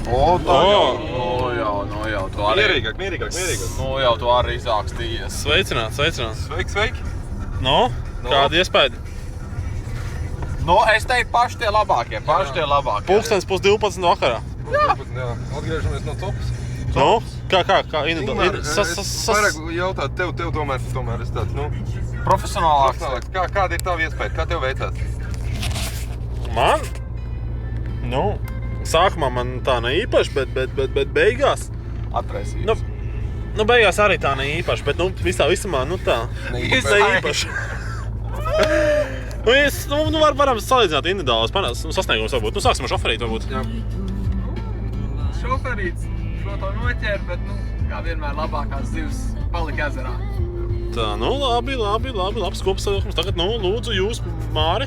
O, tā jau, tu arī... Mierīgāk. Nu jau tu arī izākstījies. Sveicināt. Sveiki. Nu, kāda iespēja? Nu, es teiktu paši tie labākie. Pulkstens 11:30 vakarā. Jā, atgriežamies no topas. Nu, kā, Vairāk jautāt, tev tomēr es tāds, Profesionālāks. Kāda ir tava iespēja? Kā tev veicās? Man? Nu, sākumā man tā ne īpaši, bet beigās. Atraisījums. Nu, beigās arī tā ne īpaši, bet visumā, tā. Ne īpaši. Varam salīdzināt individuālās sasniegumus varbūt. Sāksim ar šoferīti varbūt. Jā. Šoferīts šo to noķer, bet, kā vienmēr labākās zivs palika ezerā. Tā, labi, labs kopsavilkums. Tagad, lūdzu, jūs, Māri.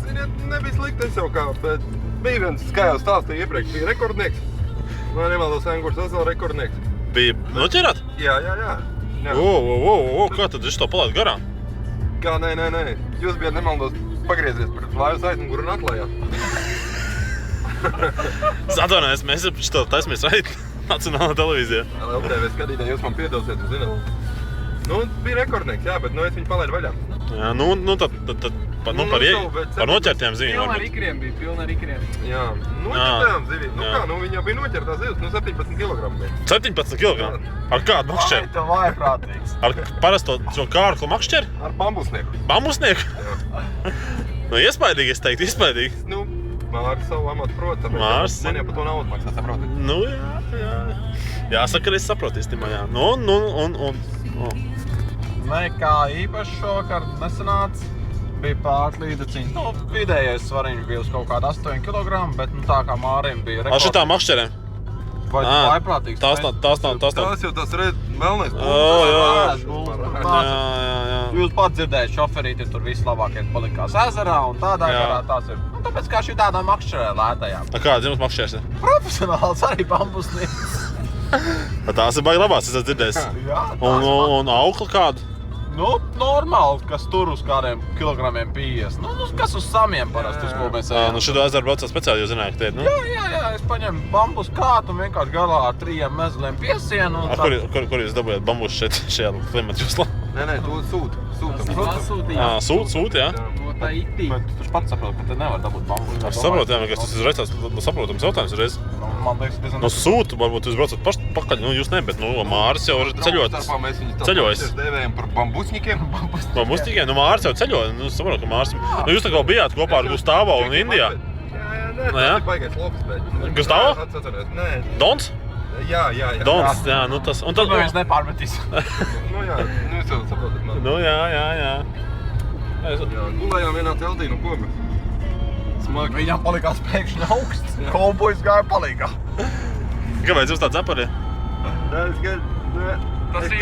Ziniet, nebija slikti es jau kā, bet bija viens, kā jau stāstīja iepriekš, bija rekordnieks. Man nemaldos Engurs, tas vēl rekordnieks. Bija noķerāt? Jā. Kā tad viņš to palaid garām? Kā, nē. Jūs bijat nemaldos pagriezies pret laivas aizmuguru un atlējāt. Atvainojies, mēs šo taismies raidīt Nacionālā televīzijā. LTV skatītāji, jūs man piedosiet, jūs zināt. Bija rekordnieks, jā, bet es viņu palaidu vaļā. Jā, par noķertiem zivīm varbūt. Pilna ar ikriem. Jā, noķertām zivīm. Viņi jau bija noķertās zivs, 17 kg bija. 17 kg? Ar kādu makšķeri? Ai, tev vājprātīgs. Ar parasto šo kārklu makšķeri? Ar bambusnieku. Bambusnieku? Iespaidīgi, es teiktu, iespaidīgi. Māris savu amatu prot, tāpēc man jau par to naudu maksā, saproti? Jā. Jāsaka, ka es saprotu īstimā, jā. Nekā īpaši šovakar nesanāca. Bija pārlīdeciņš. Vidējais svariņš bija uz kaut kādu 8 kg, bet tā kā Mārim bija rekords. Ar šitām makšķerēm? Vai tu vājprātīgs? Tās jau tās melnais pulks. Jā. Jūs pats dzirdējat, šoferīti tur vislabākie palikās ezerā un tādā garā tās ir. Tāpēc kā šī tādā makšķerē lētajām. Kāds jums makšķers ir? Profesionāls arī bambusnieks. Tās ir baigi labās, es esmu dzirdējis. Jā. Un aukla kādu? Normāli, kas tur uz kādiem kilogramiem 50. Kas uz samiem parasti, uz ko mēs ejam. Šito ezeru braucāt speciāli, jūs zināt, ka te ir, Jā, es paņemu bambus kātu un vienkārši galā ar 3 mezgliem piesienu. Kur jūs dabūjāt bambus šajā klimata joslā? Nē, to sūta. Sūta, jā? Tā itī. Bet tu pats saproti, ka te nevar dabūt bambus. Es saprotu, jā, ka tas ir reizes saprotams jautājums reiz. Man liekas, diezgan... Sūta, varbūt jūs braucat pakaļ, jūs ne, bet Māris jau ir ceļojis. Mēs dēvējam par bambusņikiem. Bambusņikiem? Māris jau ceļoja, saprotu, ka Māris... Jūs tā kā bijāt kopā ar Gustavo un Indijā. Jā, tas ir baigais lops, bet... Gustavo? Nē. Dons? Jā. Dons, jā, tas... Un tad mēs nepārmetīs. Jūs jau saprotat man. Jā. Gulējām vienā teltī, ko mēs? Smagi. Viņam palikās pēkšņi augsts. Kolbojas gāja palīgā. Kāpēc jums tāds apari? Tas ir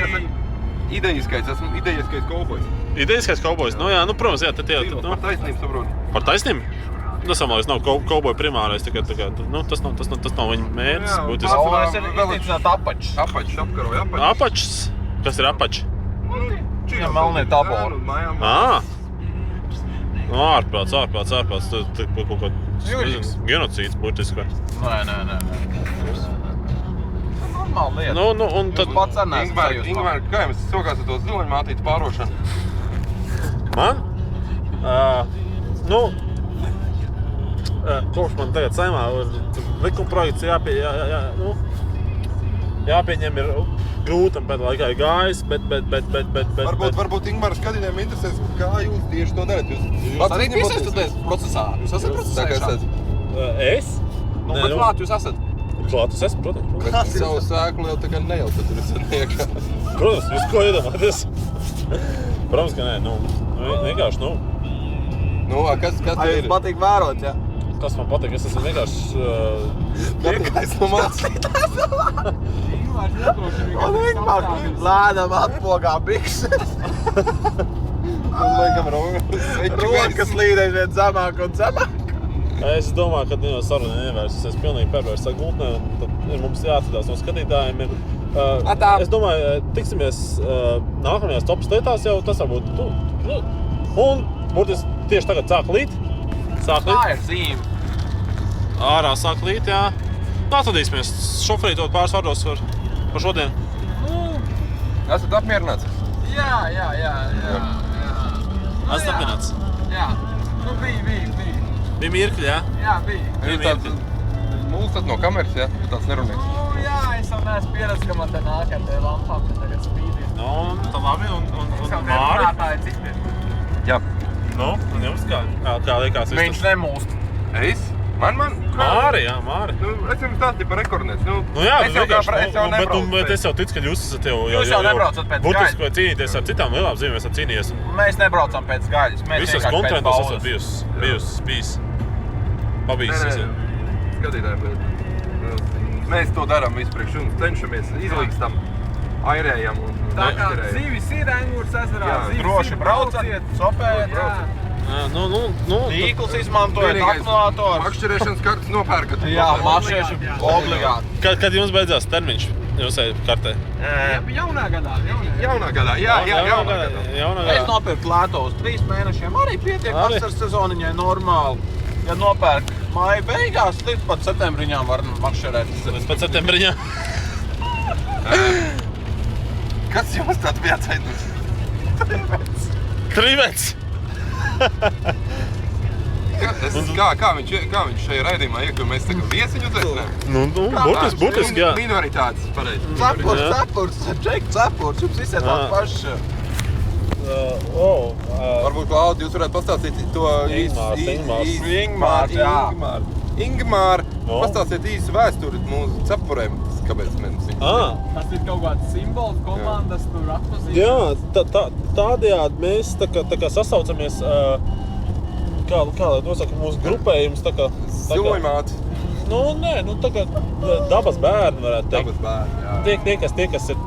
idejiskais, esmu idejiskais kolbojs. Idejiskais kolbojs? Protams, jā, te tie... Par taisnību saprotu. Par taisnību? Tas nav kolboja primārais, tikai tas nav viņa mērķis. Tas ir iztīcināt apačs. Apačs, apkaroja apačs. Apačs? Kas ir apačs? Viņam melnie tabori. Ārprāts. Tu kaut kāds genocīds būtiski. Nē. Normāla lieta. Un tad... Pats ar nesmu sajūst. Ingvēr, kā jums sokās ar to ziloņmātītes pārošanu? Man? Kopš man tagad saimā likumprojekts jāpieņem ir grūti un pēc laikā ir gājis, bet... Varbūt Ingvēr skatītājiem interesēs, kā jūs tieši to darat. Jūs arī piesaistāties procesā? Jūs esat procesā? Tā kā esat? Es? Bet klāt jūs esat? Klāt es esmu, protams. Bet savu sēklu jau tā kā nejautat, tur esat niekā. Protams, jūs ko iedomāties? Protams, ka nē, vienkārši, Kas te ir? Patīk vērot, jā? Kas man patīk? Es esmu vienkārši... Piekais no mans. Ingmār lēdam atpogā bikses. Rokas līdēs vien zemāk un zemāk. Es domāju, ka saruna ievērsies pilnīgi perversa gultnē, tad ir mums jāatcerās no skatītājiem. Es domāju, tiksimies nākamajās top slietās jau, tas varbūt un būtiski tieši tagad sāk līt. Tā ir zīme. ārā sāk līt, jā. Nu, atradīsimies. Šoferī to pāris vārdos par šodien. Esat apmierināts? Jā. Esat apmierināts? Jā. Nu, bija. Bija mirkļi, jā? Jā, bija. Jūs tāds mūlstat no kameras, jā? Tāds nerunīgs. Nu, jā, es vēl neesmu pieredzis, ka man te nāk ar te lampām, ka tagad spīdīs. Nu, tā labi, un Māri? Māri? Jā. Nu, un jums kā liekas? Viņš nemūst. Es? Man? Māri, jā, Māri. Nu, es jums stāstīju par rekordnieci. Nu Jā, es jau nebraucu. bet es jau ticu, ka jūs esat Jūs jau nebraucat pēc burtiski vai cīnīties ar citām lielām zīmēm, esat cīnījies. Mēs nebraucam pēc gaļas. Mēs Visos vienkārši pēc kontinentos pauzes. esat bijis. Pabijis esat. Skatītāji, bet mēs to darām visu priekš jums. Cenšamies, izlīgstam, airējam un Tā kā aizķerējam. zivis ir Engūras ezerā, Jā, zivis droši ir, brauciet, sopējiet. Jā, nu. Tīkls izmantojat, Vienīgais akumulātors. makšķerēšanas kartes nopērkat. Jā, mašieši obligāti. Kad jums beidzās termiņš jūsai kartē? Jaunā gadā. Jaunā gadā, jā, jaunā gadā. Jaunā Es gadā. nopirku lēto uz 3 mēnešiem. Arī pietiek Arī. vasaras sezoniņai normāli. Ja nopērk māja beigās, līdz pat septembriņām var maršerēt. Pēc septembriņā. Kas jums tāds bija atceidnis? Trīvets! Kā viņš šajā raidījumā iekļuva? Mēs tagad viesiņu uzaicinājām? Nu, burtiski, jā. Minoritātes, pareizi. Cepurs, ček cepurs, jums visiem tā Jā. paša. Varbūt, Klaudi, jūs varētu pastāstīt to Ingmār, No. pastāstiet īsu vēsturi mūsu cepurēm. Kāpēc mēs Tas ir kaut kāds simbols, komandas tur atpazīst. Jā, tādējādi mēs tā kā sasaucamies, kā lai nosaka, mūsu grupējums tā kā... Ziloņmāti, Nu, nē, tā kā dabas bērni varētu teikt. dabas bērni, jā. Tie, kas ir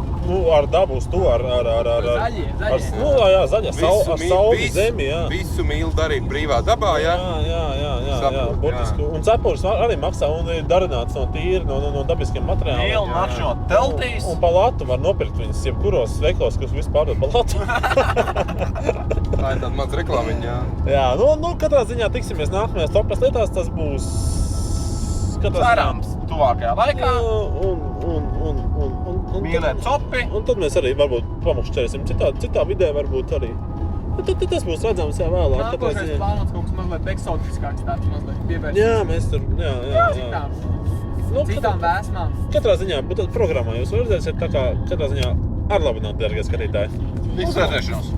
ar dabu uz to, ar Zaļie. Nu, jā, zaļa, ar sauli zemi, jā. Visu mīl darīt brīvā dabā, jā? Jā, Saprotu, burtiski. Un cepurs arī maksā un ir darināts no tīri, no dabiskiem materiāliem. Mīl nakšņot teltīs. Un pa latu var nopirkt viņas jebkuros veikalos, kas vispār dod pa latu. Tā ir tāda mans reklāmiņa, jā. Jā, nu katrā ziņā tiksimies nākamajās topās lietās, tas būs... Cerams, tuvākajā laikā. Un Mīlēt copi. Un tad mēs arī varbūt pamakšķerēsim citā vidē varbūt arī. Tad tas būs redzams, jā, vēlāk. katrā Nākošais ziņā. plānots kaut kas mazliet eksotiskāks, tāds mazliet pievērst. Jā, mēs tur, jā. Citām vēsmām. Katrā ziņā, bet tad programmā jūs redzēsiet tā kā katrā ziņā ar labu nākt, dārgie skatītāji. Uz redzēšanos.